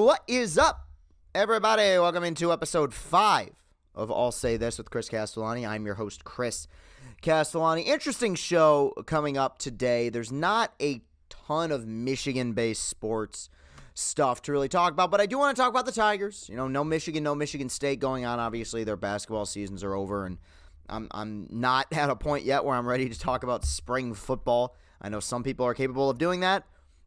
What is up, everybody? Welcome into episode 5 of I'll Say This with Chris Castellani. I'm your host, Chris Castellani. Interesting show coming up today. There's not a ton of Michigan-based sports stuff to really talk about, but I do want to talk about the Tigers. No Michigan State going on. Obviously, their basketball seasons are over, and I'm not at a point yet where I'm ready to talk about spring football. I know some people are capable of doing that.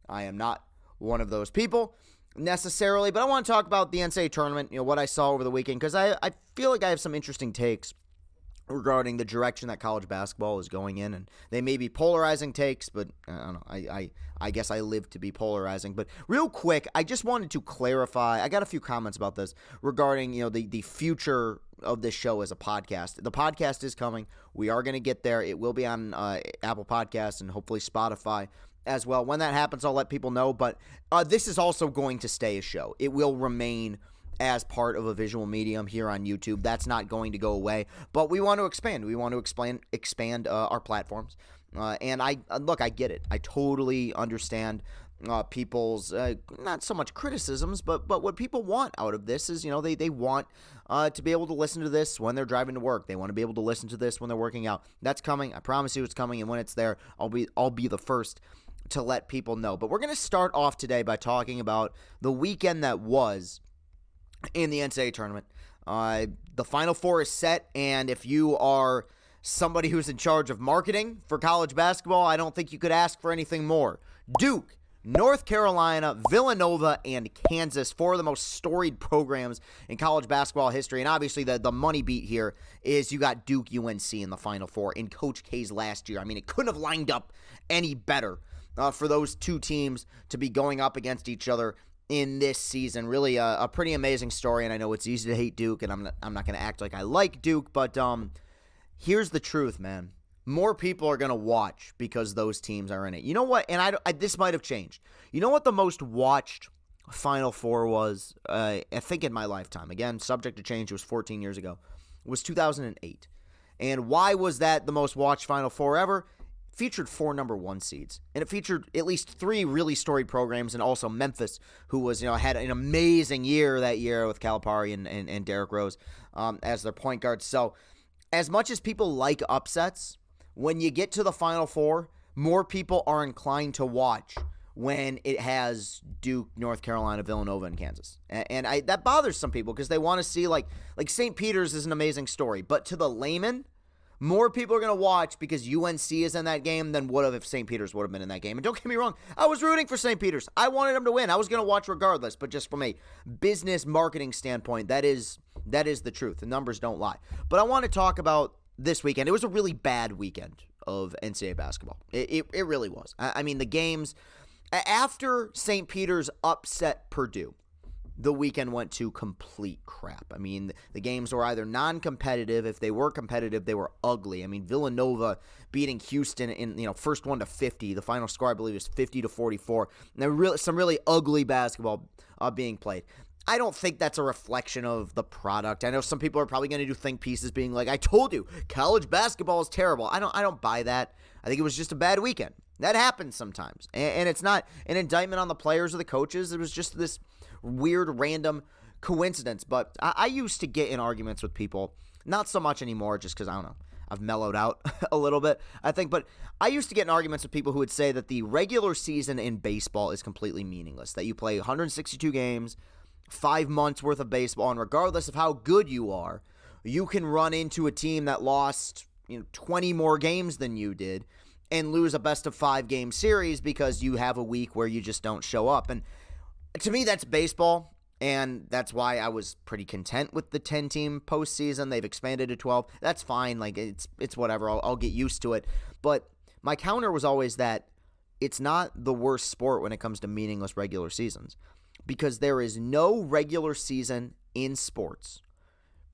I am not one of those people necessarily, but I want to talk about the NCAA tournament, what I saw over the weekend, because I feel like I have some interesting takes regarding the direction that college basketball is going in, and they may be polarizing takes, but I don't know, I guess I live to be polarizing. But real quick, I just wanted to clarify, I got a few comments about this regarding, the future of this show as a podcast. The podcast is coming. We are going to get there. It will be on Apple Podcasts and hopefully Spotify as well. When that happens, I'll let people know, but this is also going to stay a show. It will remain as part of a visual medium here on YouTube. That's not going to go away, but we want to expand. We want to expand our platforms. And I get it. I totally understand people's not so much criticisms, but what people want out of this is, they want to be able to listen to this when they're driving to work. They want to be able to listen to this when they're working out. That's coming. I promise you it's coming, and when it's there, I'll be the first to let people know. But we're going to start off today by talking about the weekend that was in the NCAA tournament. The Final Four is set, and if you are somebody who's in charge of marketing for college basketball, I don't think you could ask for anything more. Duke, North Carolina, Villanova, and Kansas, four of the most storied programs in college basketball history. And obviously the money beat here is you got Duke UNC in the Final Four in Coach K's last year. I mean, it couldn't have lined up any better for those two teams to be going up against each other in this season. Really a pretty amazing story, and I know it's easy to hate Duke, and I'm not going to act like I like Duke, but here's the truth, man. More people are going to watch because those teams are in it. You know what? And this might have changed. You know what the most watched Final Four was, I think in my lifetime, again, subject to change, it was 14 years ago, was 2008. And why was that the most watched Final Four ever? Featured 4 number 1 seeds, and it featured at least 3 really storied programs, and also Memphis, who was had an amazing year that year with Calipari and Derrick Rose as their point guards. So as much as people like upsets, when you get to the Final Four, more people are inclined to watch when it has Duke, North Carolina, Villanova, and Kansas. And that bothers some people because they want to see like St. Peter's is an amazing story, but to the layman, more people are going to watch because UNC is in that game than would have if St. Peter's would have been in that game. And don't get me wrong, I was rooting for St. Peter's. I wanted them to win. I was going to watch regardless, but just from a business marketing standpoint, that is the truth. The numbers don't lie. But I want to talk about this weekend. It was a really bad weekend of NCAA basketball. It really was. I mean, the games, after St. Peter's upset Purdue, the weekend went to complete crap. I mean, the games were either non-competitive. If they were competitive, they were ugly. I mean, Villanova beating Houston in first one to 50. The final score, I believe, was 50-44. And there were some really ugly basketball being played. I don't think that's a reflection of the product. I know some people are probably going to do think pieces being like, I told you, college basketball is terrible. I don't buy that. I think it was just a bad weekend. That happens sometimes. And it's not an indictment on the players or the coaches. It was just this weird, random coincidence. But I used to get in arguments with people, not so much anymore just because, I don't know, I've mellowed out a little bit, I think. But I used to get in arguments with people who would say that the regular season in baseball is completely meaningless, that you play 162 games, 5 months worth of baseball, and regardless of how good you are, you can run into a team that lost 20 more games than you did and lose a best-of-5 game series because you have a week where you just don't show up. And to me, that's baseball, and that's why I was pretty content with the 10-team postseason. They've expanded to 12. That's fine. Like, it's whatever. I'll get used to it. But my counter was always that it's not the worst sport when it comes to meaningless regular seasons, because there is no regular season in sports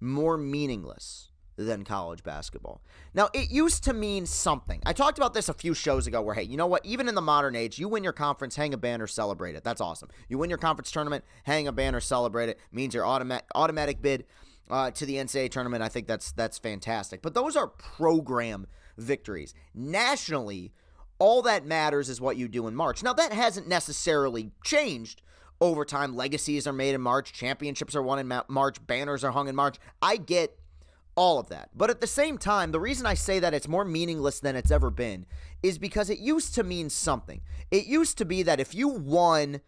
more meaningless than college basketball. Now, it used to mean something. I talked about this a few shows ago where, hey, you know what? Even in the modern age, you win your conference, hang a banner, celebrate it. That's awesome. You win your conference tournament, hang a banner, celebrate it. Means your automatic bid to the NCAA tournament. I think that's fantastic. But those are program victories. Nationally, all that matters is what you do in March. Now, that hasn't necessarily changed overtime. Legacies are made in March. Championships are won in March. Banners are hung in March. I get all of that. But at the same time, the reason I say that it's more meaningless than it's ever been is because it used to mean something. It used to be that if you won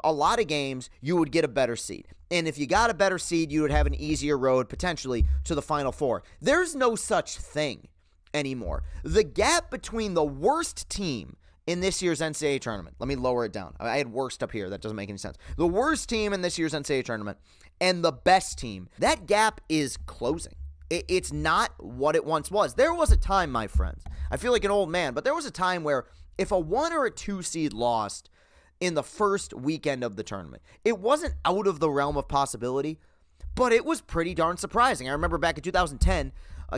a lot of games, you would get a better seed. And if you got a better seed, you would have an easier road potentially to the Final Four. There's no such thing anymore. The gap between the worst team in this year's NCAA tournament, let me lower it down. I had worst up here. That doesn't make any sense. The worst team in this year's NCAA tournament and the best team, that gap is closing. It's not what it once was. There was a time, my friends, I feel like an old man, but there was a time where if a 1 or a 2 seed lost in the first weekend of the tournament, it wasn't out of the realm of possibility, but it was pretty darn surprising. I remember back in 2010,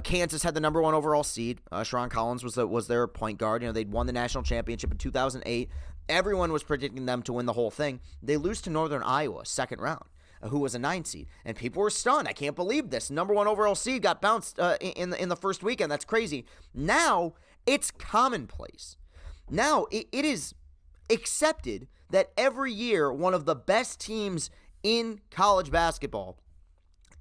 Kansas had the number 1 overall seed. Sharon Collins was their point guard. They'd won the national championship in 2008. Everyone was predicting them to win the whole thing. They lose to Northern Iowa, second round, who was a 9 seed. And people were stunned. I can't believe this. Number 1 overall seed got bounced in the first weekend. That's crazy. Now, it's commonplace. Now, it is accepted that every year, one of the best teams in college basketball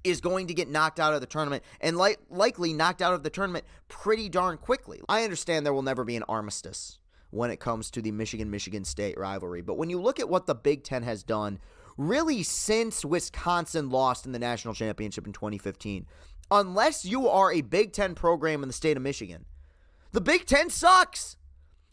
is going to get knocked out of the tournament and likely knocked out of the tournament pretty darn quickly. I understand there will never be an armistice when it comes to the Michigan State rivalry. But when you look at what the Big Ten has done, really since Wisconsin lost in the national championship in 2015, unless you are a Big Ten program in the state of Michigan, the Big Ten sucks.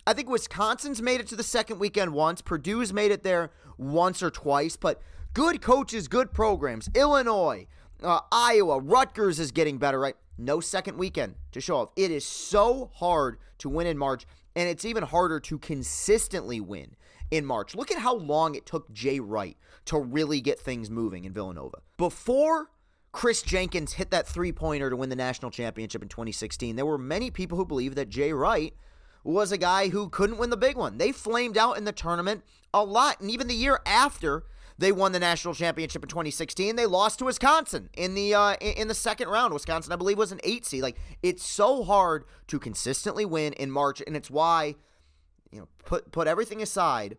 I think Wisconsin's made it to the second weekend once. Purdue's made it there once or twice. But good coaches, good programs. Illinois, Iowa, Rutgers is getting better, right? No second weekend to show off. It is so hard to win in March, and it's even harder to consistently win in March. Look at how long it took Jay Wright to really get things moving in Villanova. Before Chris Jenkins hit that three-pointer to win the national championship in 2016, there were many people who believed that Jay Wright was a guy who couldn't win the big one. They flamed out in the tournament a lot, and even the year after they won the national championship in 2016, they lost to Wisconsin in the second round. Wisconsin, I believe, was an 8 seed. It's so hard to consistently win in March, and it's why, put everything aside,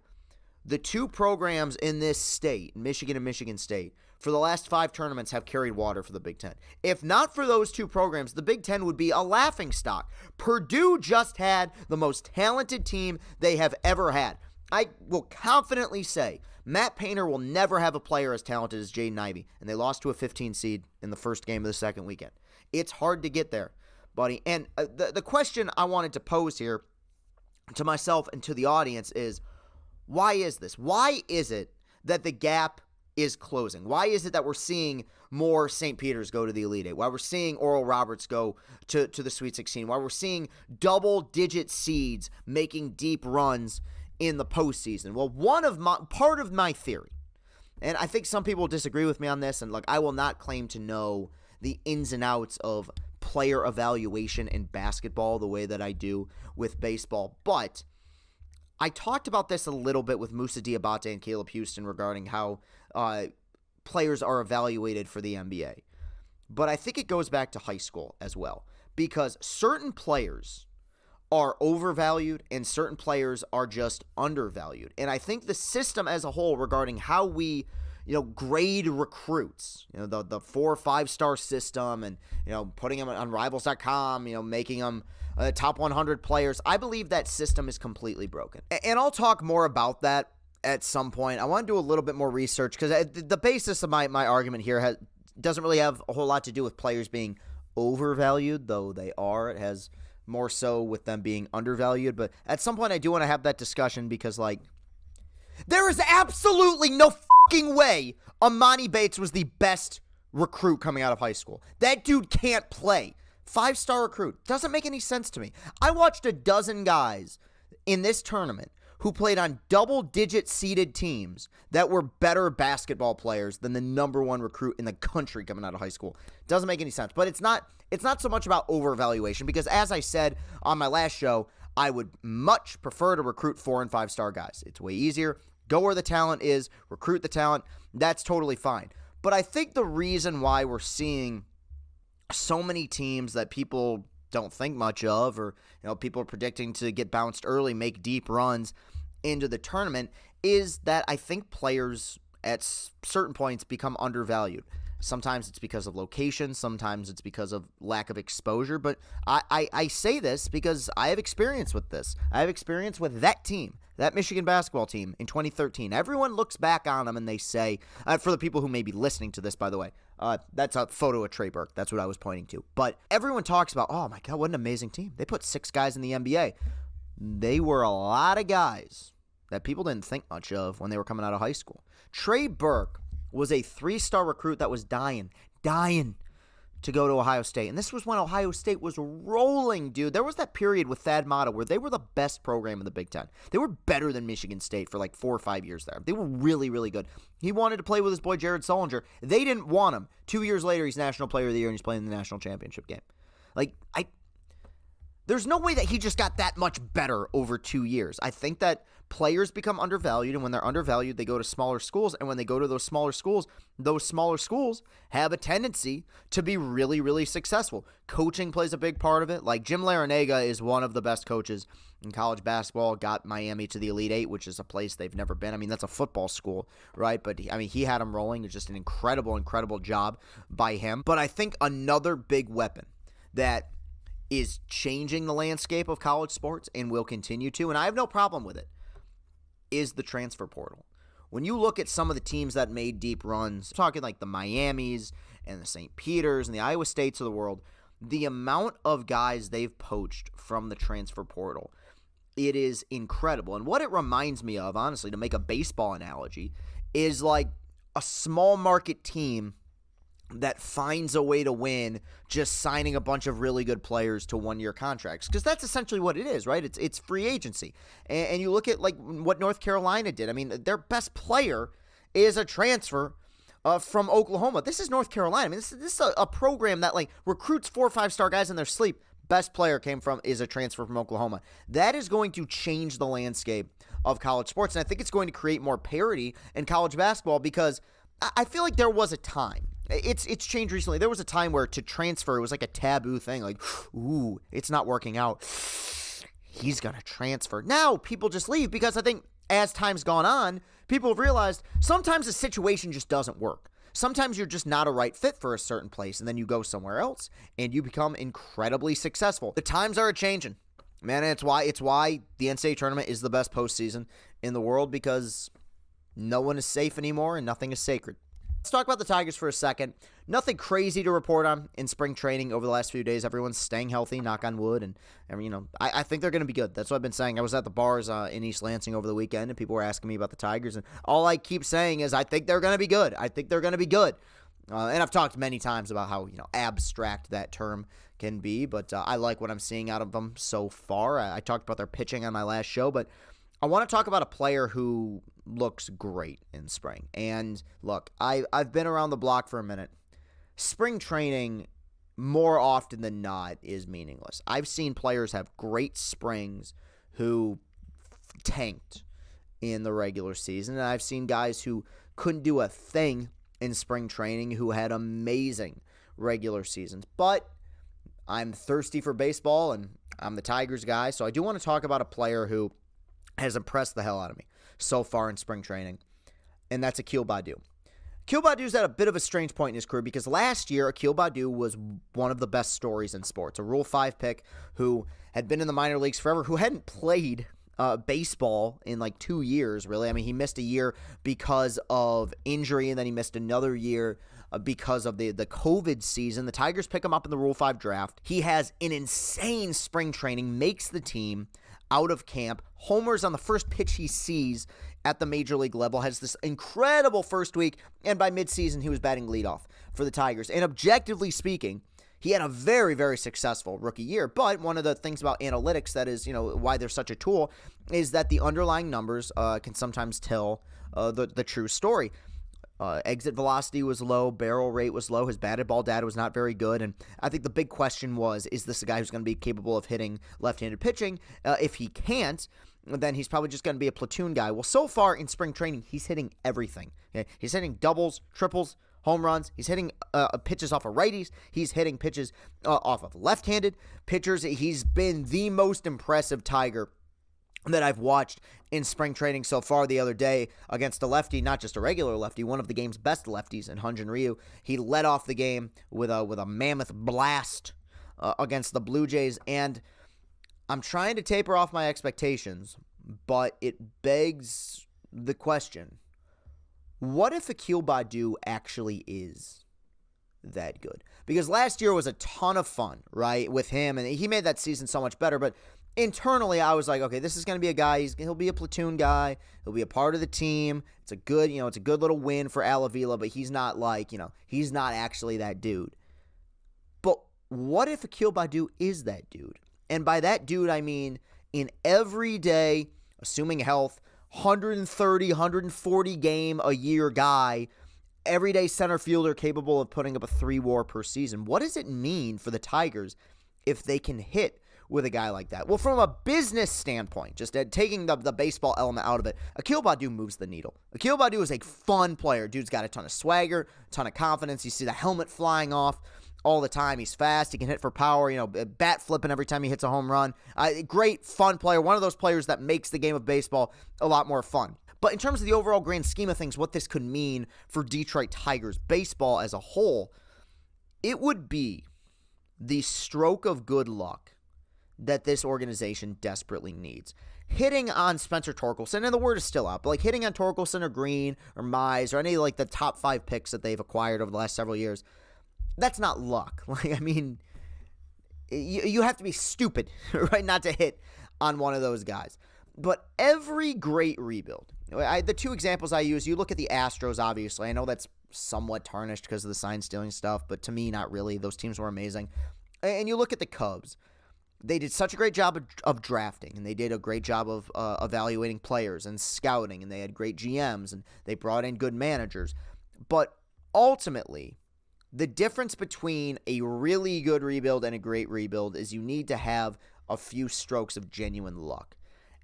the 2 programs in this state, Michigan and Michigan State, for the last 5 tournaments have carried water for the Big Ten. If not for those 2 programs, the Big Ten would be a laughingstock. Purdue just had the most talented team they have ever had. I will confidently say Matt Painter will never have a player as talented as Jaden Ivey, and they lost to a 15 seed in the first game of the second weekend. It's hard to get there, buddy. And the question I wanted to pose here to myself and to the audience is, why is this? Why is it that the gap is closing? Why is it that we're seeing more St. Peter's go to the Elite Eight? Why we're seeing Oral Roberts go to the Sweet 16? Why we're seeing double-digit seeds making deep runs in the postseason? Well, part of my theory, and I think some people disagree with me on this, and look, I will not claim to know the ins and outs of player evaluation in basketball the way that I do with baseball, but I talked about this a little bit with Moussa Diabate and Caleb Houston regarding how players are evaluated for the NBA. But I think it goes back to high school as well, because certain players are overvalued and certain players are just undervalued. And I think the system as a whole regarding how we grade recruits, the 4 or 5-star system, and putting them on rivals.com, making them top 100 players, I believe that system is completely broken. And I'll talk more about that at some point. I want to do a little bit more research, because the basis of my argument here doesn't really have a whole lot to do with players being overvalued, though they are. It has more so with them being undervalued. But at some point I do want to have that discussion, because there is absolutely no fucking way Amani Bates was the best recruit coming out of high school. That dude can't play. 5-star recruit. Doesn't make any sense to me. I watched a dozen guys in this tournament who played on double-digit seeded teams that were better basketball players than the number 1 recruit in the country coming out of high school. Doesn't make any sense. But it's not so much about overvaluation, because as I said on my last show, I would much prefer to recruit 4 and 5-star guys. It's way easier. Go where the talent is, recruit the talent. That's totally fine. But I think the reason why we're seeing so many teams that people don't think much of, or people are predicting to get bounced early, make deep runs into the tournament, is that I think players at certain points become undervalued. Sometimes it's because of location. Sometimes it's because of lack of exposure. But I say this because I have experience with this. I have experience with that team, that Michigan basketball team in 2013. Everyone looks back on them and they say, for the people who may be listening to this, by the way, that's a photo of Trey Burke. That's what I was pointing to. But everyone talks about, oh my God, what an amazing team. They put 6 guys in the NBA. They were a lot of guys that people didn't think much of when they were coming out of high school. Trey Burke was a 3-star recruit that was dying to go to Ohio State. And this was when Ohio State was rolling, dude. There was that period with Thad Matta where they were the best program in the Big Ten. They were better than Michigan State for like 4 or 5 years there. They were really, really good. He wanted to play with his boy Jared Sullinger. They didn't want him. 2 years later, he's National Player of the Year and he's playing in the National Championship game. There's no way that he just got that much better over 2 years. I think that players become undervalued, and when they're undervalued, they go to smaller schools, and when they go to those smaller schools have a tendency to be really, really successful. Coaching plays a big part of it. Like Jim Larinaga is one of the best coaches in college basketball, got Miami to the Elite Eight, which is a place they've never been. I mean, that's a football school, right? But he had them rolling. It's just an incredible, incredible job by him. But I think another big weapon that is changing the landscape of college sports and will continue to, and I have no problem with it, is the transfer portal. When you look at some of the teams that made deep runs, talking like the Miamis and the St. Peters and the Iowa States of the world, the amount of guys they've poached from the transfer portal, it is incredible. And what it reminds me of, honestly, to make a baseball analogy, is like a small market team that finds a way to win just signing a bunch of really good players to 1-year contracts. Because that's essentially what it is, right? It's free agency. And you look at like what North Carolina did. I mean, their best player is a transfer from Oklahoma. This is North Carolina. I mean, this is a program that like recruits 4 or 5-star guys in their sleep. Best player is a transfer from Oklahoma. That is going to change the landscape of college sports. And I think it's going to create more parity in college basketball, because I feel like there was a time. It's changed recently. There was a time where to transfer, it was like a taboo thing. Like, ooh, it's not working out. He's going to transfer. Now people just leave, because I think as time's gone on, people have realized sometimes a situation just doesn't work. Sometimes you're just not a right fit for a certain place, and then you go somewhere else and you become incredibly successful. The times are changing, man. And it's why the NCAA tournament is the best postseason in the world, because no one is safe anymore and nothing is sacred. Let's talk about the Tigers for a second. Nothing crazy to report on in spring training over the last few days. Everyone's staying healthy, knock on wood, and I think they're going to be good. That's what I've been saying. I was at the bars in East Lansing over the weekend, and people were asking me about the Tigers, and all I keep saying is I think they're going to be good. I think they're going to be good. And I've talked many times about how abstract that term can be, but I like what I'm seeing out of them so far. I talked about their pitching on my last show, but I want to talk about a player who looks great in spring. And look, I've been around the block for a minute. Spring training, more often than not, is meaningless. I've seen players have great springs who tanked in the regular season, and I've seen guys who couldn't do a thing in spring training who had amazing regular seasons. But I'm thirsty for baseball, and I'm the Tigers guy, so I do want to talk about a player who has impressed the hell out of me so far in spring training, and that's Akali Badu. Akali Badu's at a bit of a strange point in his career, because last year Akali Badu was one of the best stories in sports. A Rule 5 pick who had been in the minor leagues forever, who hadn't played baseball in like 2 years, really. I mean, he missed a year because of injury, and then he missed another year because of the COVID season. The Tigers pick him up in the Rule 5 draft. He has an insane spring training, makes the team out of camp, homers on the first pitch he sees at the major league level, has this incredible first week, and by midseason he was batting leadoff for the Tigers. And objectively speaking, he had a very, very successful rookie year. But one of the things about analytics that is, why they're such a tool, is that the underlying numbers can sometimes tell the true story. Exit velocity was low, barrel rate was low, his batted ball data was not very good, and I think the big question was, is this a guy who's going to be capable of hitting left-handed pitching? If he can't, then he's probably just going to be a platoon guy. Well, so far in spring training, he's hitting everything. Okay? He's hitting doubles, triples, home runs. He's hitting pitches off of righties. He's hitting pitches off of left-handed pitchers. He's been the most impressive Tiger that I've watched in spring training so far. The other day against a lefty, not just a regular lefty, one of the game's best lefties in Hyun-Jin Ryu. He led off the game with a mammoth blast against the Blue Jays, and I'm trying to taper off my expectations, but it begs the question, what if Akil Badu actually is that good? Because last year was a ton of fun, right, with him, and he made that season so much better, but internally I was like, okay, this is going to be a guy, he'll be a platoon guy, he'll be a part of the team, it's a good little win for Al Avila, but he's not he's not actually that dude. But what if Akil Badu is that dude? And by that dude, I mean in everyday, assuming health, 130, 140 game a year guy, everyday center fielder capable of putting up a 3 WAR per season. What does it mean for the Tigers if they can hit with a guy like that? Well, from a business standpoint, just taking the baseball element out of it, Akil Badu moves the needle. Akil Badu is a fun player. Dude's got a ton of swagger, a ton of confidence. You see the helmet flying off all the time. He's fast. He can hit for power, bat flipping every time he hits a home run. Great, fun player. One of those players that makes the game of baseball a lot more fun. But in terms of the overall grand scheme of things, what this could mean for Detroit Tigers baseball as a whole, it would be the stroke of good luck that this organization desperately needs. Hitting on Spencer Torkelson, and the word is still out, but hitting on Torkelson or Green or Mize or any the top 5 picks that they've acquired over the last several years, that's not luck. You have to be stupid, right, not to hit on one of those guys. But every great rebuild, the 2 examples I use, you look at the Astros, obviously. I know that's somewhat tarnished because of the sign-stealing stuff, but to me, not really. Those teams were amazing. And you look at the Cubs. They did such a great job of drafting, and they did a great job of evaluating players and scouting, and they had great GMs, and they brought in good managers. But ultimately, the difference between a really good rebuild and a great rebuild is you need to have a few strokes of genuine luck.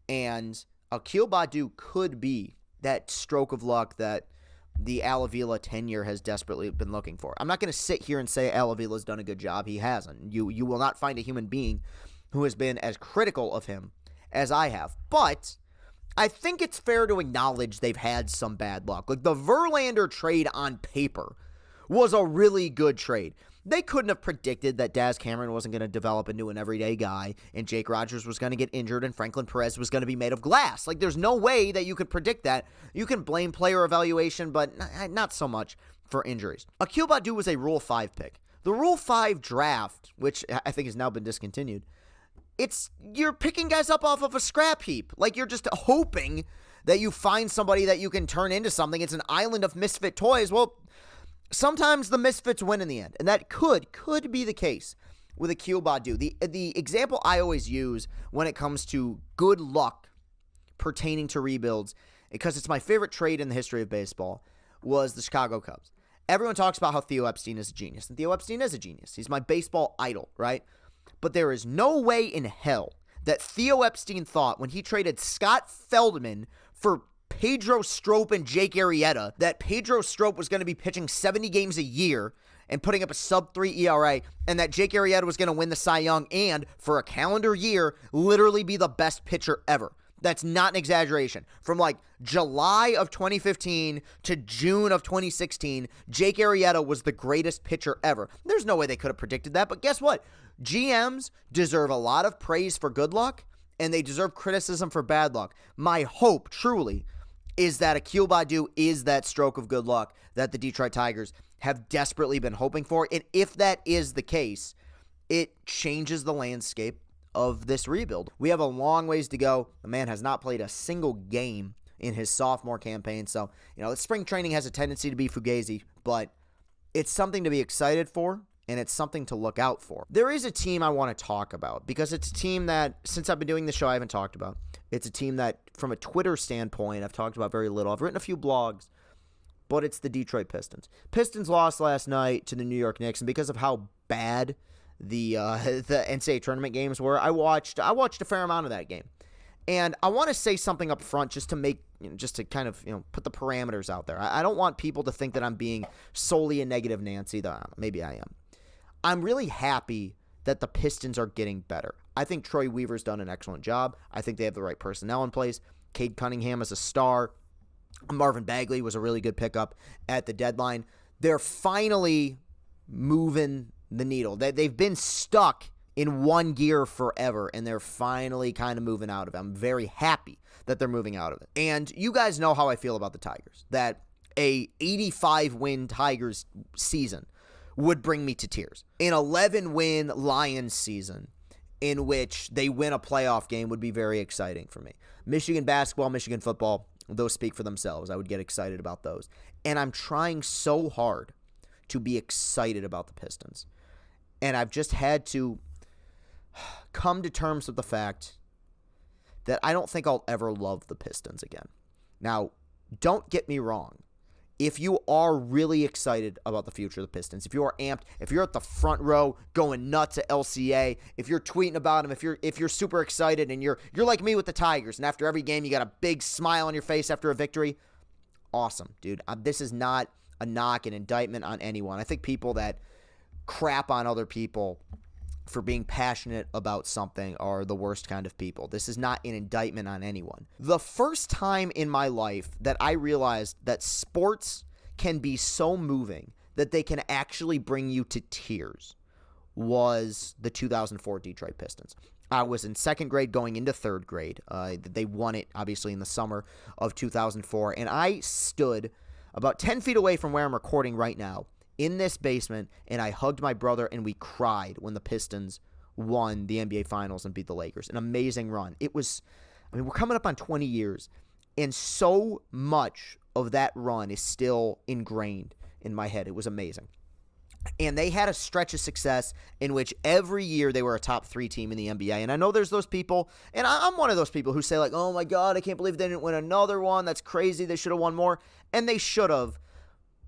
And Akil Badu could be that stroke of luck that the Al Avila tenure has desperately been looking for. I'm not going to sit here and say Al Avila's done a good job. He hasn't. You will not find a human being who has been as critical of him as I have. But I think it's fair to acknowledge they've had some bad luck. The Verlander trade on paper was a really good trade. They couldn't have predicted that Daz Cameron wasn't going to develop into an everyday guy, and Jake Rogers was going to get injured, and Franklin Perez was going to be made of glass. There's no way that you could predict that. You can blame player evaluation, but not so much for injuries. Akil Badu was a Rule 5 pick. The Rule 5 draft, which I think has now been discontinued, you're picking guys up off of a scrap heap. You're just hoping that you find somebody that you can turn into something. It's an island of misfit toys. Well, sometimes the misfits win in the end, and that could be the case with Akil Badu. The example I always use when it comes to good luck pertaining to rebuilds, because it's my favorite trade in the history of baseball, was the Chicago Cubs. Everyone talks about how Theo Epstein is a genius, and Theo Epstein is a genius. He's my baseball idol, right? But there is no way in hell that Theo Epstein thought when he traded Scott Feldman for Pedro Strop and Jake Arrieta that Pedro Strop was going to be pitching 70 games a year and putting up a sub-3 ERA, and that Jake Arrieta was going to win the Cy Young and, for a calendar year, literally be the best pitcher ever. That's not an exaggeration. From July of 2015 to June of 2016, Jake Arrieta was the greatest pitcher ever. There's no way they could have predicted that, but guess what? GMs deserve a lot of praise for good luck, and they deserve criticism for bad luck. My hope, truly, is that Akil Badu is that stroke of good luck that the Detroit Tigers have desperately been hoping for. And if that is the case, it changes the landscape of this rebuild. We have a long ways to go. The man has not played a single game in his sophomore campaign. So, spring training has a tendency to be fugazi, but it's something to be excited for, and it's something to look out for. There is a team I want to talk about because it's a team that, since I've been doing the show, I haven't talked about. It's a team that, from a Twitter standpoint, I've talked about very little. I've written a few blogs, but it's the Detroit Pistons. Pistons lost last night to the New York Knicks, and because of how bad the NCAA tournament games were, I watched a fair amount of that game. And I want to say something up front just to kind of put the parameters out there. I don't want people to think that I'm being solely a negative Nancy, though maybe I am. I'm really happy that the Pistons are getting better. I think Troy Weaver's done an excellent job. I think they have the right personnel in place. Cade Cunningham is a star. Marvin Bagley was a really good pickup at the deadline. They're finally moving the needle. They've been stuck in one gear forever, and they're finally kind of moving out of it. I'm very happy that they're moving out of it. And you guys know how I feel about the Tigers, that a 85-win Tigers season would bring me to tears. An 11-win Lions season in which they win a playoff game would be very exciting for me. Michigan basketball, Michigan football, those speak for themselves. I would get excited about those. And I'm trying so hard to be excited about the Pistons. And I've just had to come to terms with the fact that I don't think I'll ever love the Pistons again. Now, don't get me wrong. If you are really excited about the future of the Pistons, if you are amped, if you're at the front row going nuts at LCA, if you're tweeting about them, if you're super excited and you're like me with the Tigers, and after every game you got a big smile on your face after a victory, awesome, dude. This is not a knock, an indictment on anyone. I think people that crap on other people for being passionate about something are the worst kind of people. This is not an indictment on anyone. The first time in my life that I realized that sports can be so moving that they can actually bring you to tears was the 2004 Detroit Pistons. I was in second grade going into third grade. They won it, obviously, in the summer of 2004. And I stood about 10 feet away from where I'm recording right now in this basement, and I hugged my brother, and we cried when the Pistons won the NBA Finals and beat the Lakers. An amazing run. It was, we're coming up on 20 years, and so much of that run is still ingrained in my head. It was amazing. And they had a stretch of success in which every year they were a top 3 team in the NBA. And I know there's those people, and I'm one of those people who say, like, oh my God, I can't believe they didn't win another one. That's crazy. They should have won more. And they should have.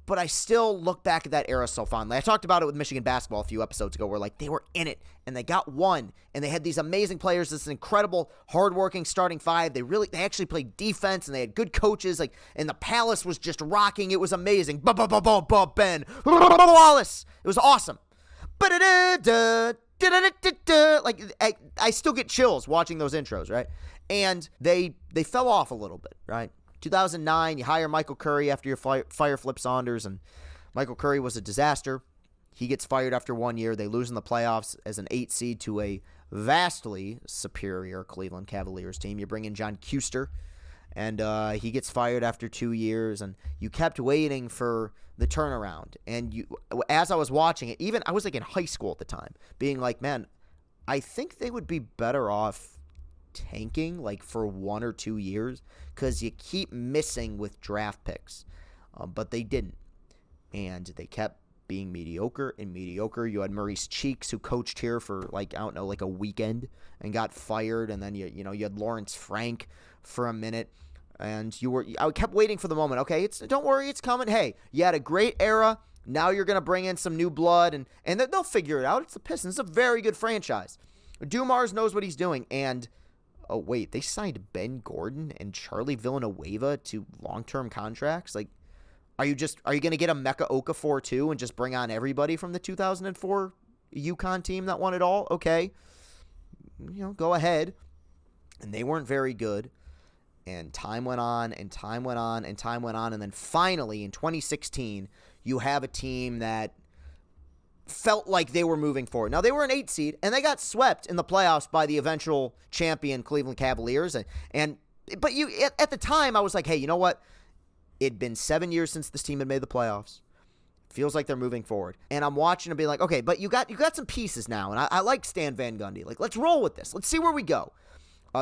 But I still look back at that era so fondly. I talked about it with Michigan basketball a few episodes ago where, like, they were in it, and they got one, and they had these amazing players, this incredible, hardworking starting five. They actually played defense, and they had good coaches, like, and the Palace was just rocking. It was amazing. Ben Wallace. It was awesome. Like, I still get chills watching those intros, right? And they fell off a little bit, right? 2009, you hire Michael Curry after you fire Flip Saunders, and Michael Curry was a disaster. He gets fired after 1 year. They lose in the playoffs as an 8 seed to a vastly superior Cleveland Cavaliers team. You bring in John Kuester, and he gets fired after 2 years, and you kept waiting for the turnaround. And as I was watching it, even I was like in high school at the time, being like, man, I think they would be better off tanking like for 1 or 2 years because you keep missing with draft picks, but they didn't, and they kept being mediocre and mediocre. You had Maurice Cheeks, who coached here for like a weekend and got fired, and then you had Lawrence Frank for a minute, and I kept waiting for the moment. Okay, don't worry, it's coming. Hey, you had a great era. Now you're gonna bring in some new blood, and they'll figure it out. It's the Pistons. It's a very good franchise. Dumars knows what he's doing, and oh, wait, they signed Ben Gordon and Charlie Villanueva to long-term contracts? Like, are you going to get a Mecca Okafor too and just bring on everybody from the 2004 UConn team that won it all? Okay. Go ahead. And they weren't very good. And time went on, and time went on, and time went on. And then finally, in 2016, you have a team that felt like they were moving forward. Now, they were an 8 seed, and they got swept in the playoffs by the eventual champion Cleveland Cavaliers. But at the time, I was like, hey, you know what? It'd been 7 years since this team had made the playoffs. Feels like they're moving forward. And I'm watching and being like, okay, but you got some pieces now, and I like Stan Van Gundy. Like, let's roll with this. Let's see where we go.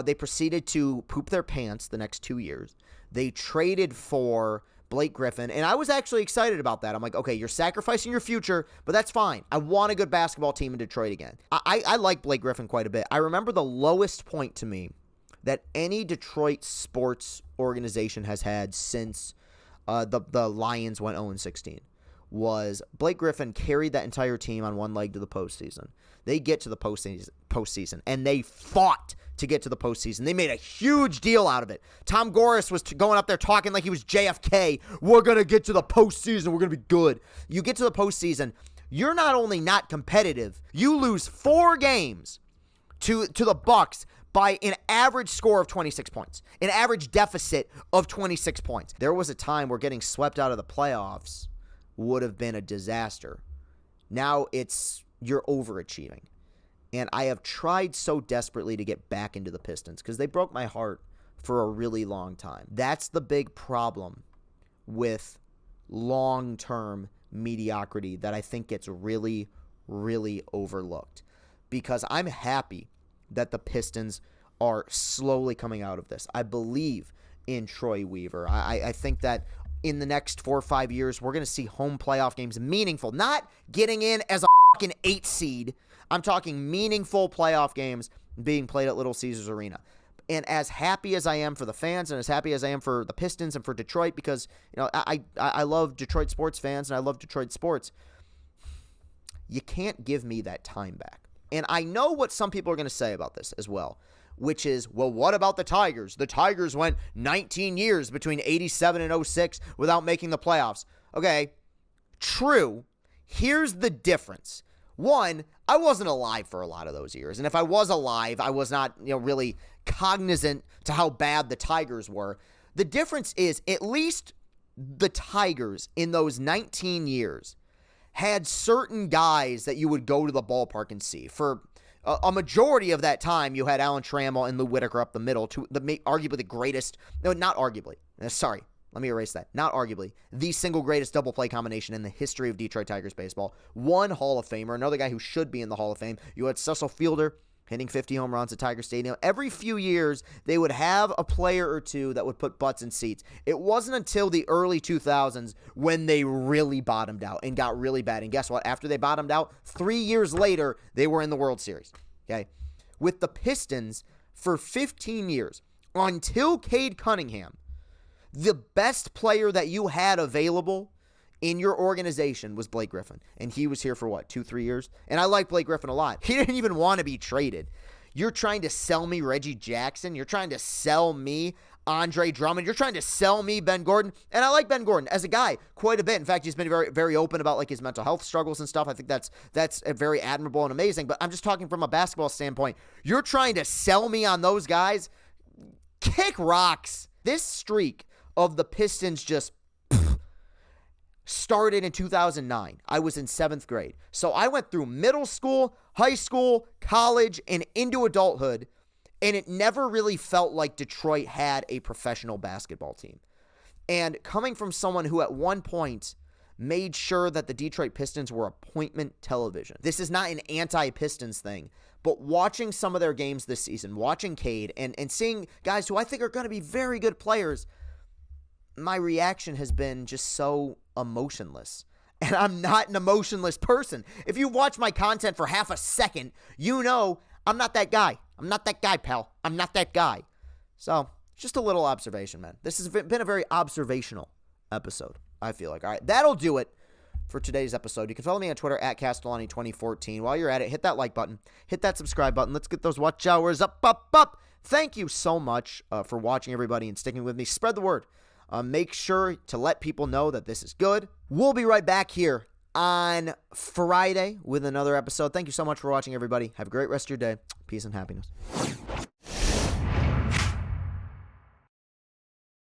They proceeded to poop their pants the next 2 years. They traded for Blake Griffin, and I was actually excited about that. I'm like, okay, you're sacrificing your future, but that's fine. I want a good basketball team in Detroit again. I like Blake Griffin quite a bit. I remember the lowest point to me that any Detroit sports organization has had since the Lions went 0-16 was Blake Griffin carried that entire team on one leg to the postseason. They get to the postseason, and they fought to get to the postseason. They made a huge deal out of it. Tom Gores was going up there talking like he was JFK. We're going to get to the postseason. We're going to be good. You get to the postseason. You're not only not competitive, you lose 4 games to the Bucks by an average score of 26 points, an average deficit of 26 points. There was a time where getting swept out of the playoffs would have been a disaster. Now you're overachieving. And I have tried so desperately to get back into the Pistons because they broke my heart for a really long time. That's the big problem with long-term mediocrity that I think gets really, really overlooked. Because I'm happy that the Pistons are slowly coming out of this. I believe in Troy Weaver. I think that in the next 4 or 5 years, we're going to see home playoff games meaningful. Not getting in as a fucking 8 seed. I'm talking meaningful playoff games being played at Little Caesars Arena. And as happy as I am for the fans and as happy as I am for the Pistons and for Detroit, because I love Detroit sports fans and I love Detroit sports, you can't give me that time back. And I know what some people are going to say about this as well, which is, well, what about the Tigers? The Tigers went 19 years between 87 and 06 without making the playoffs. Okay, true. Here's the difference. One, I wasn't alive for a lot of those years. And if I was alive, I was not, really cognizant to how bad the Tigers were. The difference is, at least the Tigers in those 19 years had certain guys that you would go to the ballpark and see. For a majority of that time, you had Alan Trammell and Lou Whitaker up the middle, arguably the greatest, no, not arguably, sorry, let me erase that, not arguably, the single greatest double play combination in the history of Detroit Tigers baseball. One Hall of Famer, another guy who should be in the Hall of Fame. You had Cecil Fielder hitting 50 home runs at Tiger Stadium. Every few years, they would have a player or two that would put butts in seats. It wasn't until the early 2000s when they really bottomed out and got really bad. And guess what? After they bottomed out, 3 years later, they were in the World Series. Okay? With the Pistons, for 15 years, until Cade Cunningham, the best player that you had available in your organization was Blake Griffin. And he was here for 2-3 years? And I like Blake Griffin a lot. He didn't even want to be traded. You're trying to sell me Reggie Jackson. You're trying to sell me Andre Drummond. You're trying to sell me Ben Gordon. And I like Ben Gordon as a guy quite a bit. In fact, he's been very, very open about his mental health struggles and stuff. I think that's very admirable and amazing. But I'm just talking from a basketball standpoint. You're trying to sell me on those guys? Kick rocks. This streak of the Pistons just started in 2009. I was in 7th grade. So I went through middle school, high school, college, and into adulthood, and it never really felt like Detroit had a professional basketball team. And coming from someone who at one point made sure that the Detroit Pistons were appointment television. This is not an anti-Pistons thing, but watching some of their games this season, watching Cade, and seeing guys who I think are going to be very good players, my reaction has been just so emotionless. And I'm not an emotionless person. If you watch my content for half a second, you know I'm not that guy. I'm not that guy, pal. I'm not that guy. So, just a little observation, man. This has been a very observational episode, I feel like. All right, that'll do it for today's episode. You can follow me on Twitter at Castellani2014. While you're at it, hit that like button. Hit that subscribe button. Let's get those watch hours up. Thank you so much for watching, everybody, and sticking with me. Spread the word. Make sure to let people know that this is good. We'll be right back here on Friday with another episode. Thank you so much for watching, everybody. Have a great rest of your day. Peace and happiness.